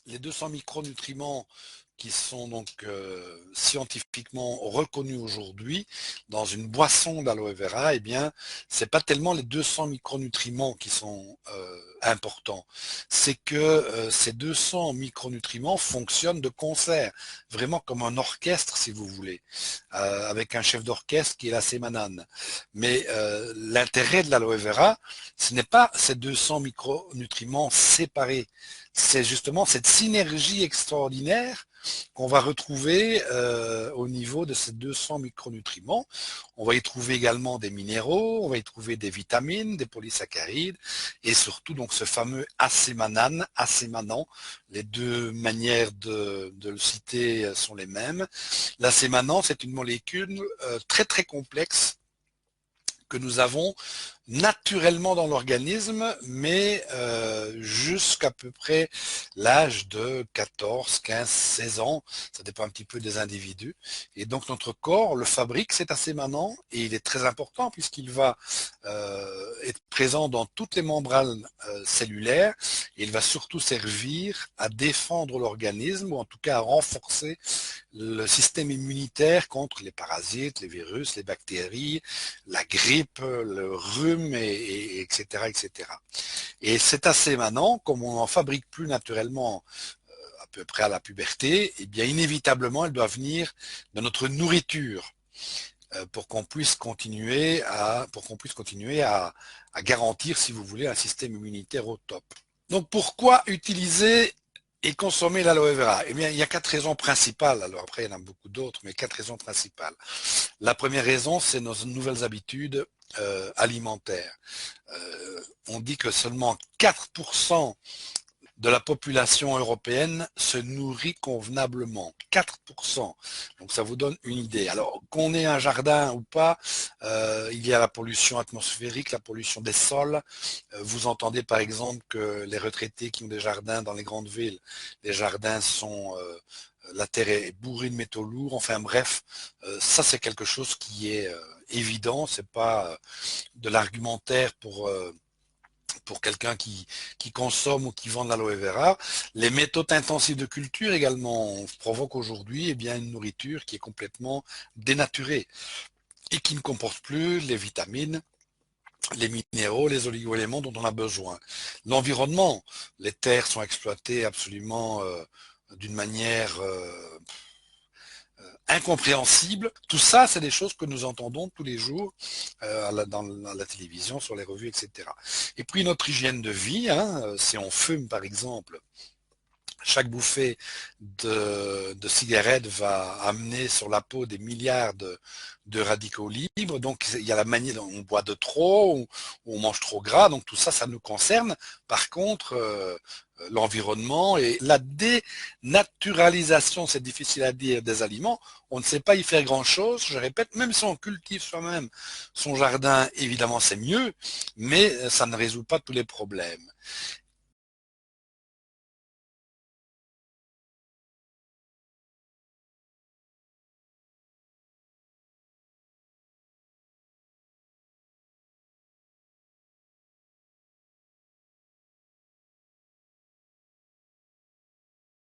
les 200 micronutriments qui sont donc scientifiquement reconnus aujourd'hui dans une boisson d'aloe vera, eh bien, c'est pas tellement les 200 micronutriments qui sont importants, c'est que ces 200 micronutriments fonctionnent de concert, vraiment comme un orchestre, si vous voulez, avec un chef d'orchestre qui est la sémanane. Mais l'intérêt de l'aloe vera, ce n'est pas ces 200 micronutriments séparés, c'est justement cette synergie extraordinaire qu'on va retrouver au niveau de ces 200 micronutriments. On va y trouver également des minéraux, on va y trouver des vitamines, des polysaccharides et surtout donc ce fameux acémanant. Les deux manières de le citer sont les mêmes. L'acémanant, c'est une molécule très très complexe que nous avons naturellement dans l'organisme, mais jusqu'à peu près l'âge de 14, 15, 16 ans, ça dépend un petit peu des individus. Et donc notre corps le fabrique, cet acémanant, et il est très important puisqu'il va être présent dans toutes les membranes cellulaires, et il va surtout servir à défendre l'organisme, ou en tout cas à renforcer le système immunitaire contre les parasites, les virus, les bactéries, la grippe, le rhume, etc., etc. Et c'est assez maintenant, comme on n'en fabrique plus naturellement à peu près à la puberté, eh bien inévitablement, elle doit venir de notre nourriture pour qu'on puisse continuer à garantir, si vous voulez, un système immunitaire au top. Donc pourquoi utiliser et consommer l'aloe vera? Eh bien, il y a 4 raisons principales. Alors après, il y en a beaucoup d'autres, mais 4 raisons principales. La première raison, c'est nos nouvelles habitudes alimentaires. On dit que seulement 4% de la population européenne se nourrit convenablement. 4%. Donc ça vous donne une idée. Alors qu'on ait un jardin ou pas, il y a la pollution atmosphérique, la pollution des sols. Vous entendez par exemple que les retraités qui ont des jardins dans les grandes villes, les jardins sont... la terre est bourrée de métaux lourds. Enfin bref, ça c'est quelque chose qui est évident. C'est pas de l'argumentaire pour quelqu'un qui consomme ou qui vend de l'aloe vera. Les méthodes intensives de culture également provoquent aujourd'hui une nourriture qui est complètement dénaturée et qui ne comporte plus les vitamines, les minéraux, les oligo-éléments dont on a besoin. L'environnement, les terres sont exploitées absolument d'une manière incompréhensible. Tout ça, c'est des choses que nous entendons tous les jours dans la télévision, sur les revues, etc. Et puis notre hygiène de vie, si on fume par exemple, chaque bouffée de cigarette va amener sur la peau des milliards de radicaux libres. Donc il y a la manière dont on boit de trop, ou on mange trop gras. Donc tout ça, ça nous concerne. Par contre, l'environnement et la dénaturalisation, c'est difficile à dire, des aliments, on ne sait pas y faire grand-chose. Je répète, même si on cultive soi-même son jardin, évidemment c'est mieux, mais ça ne résout pas tous les problèmes.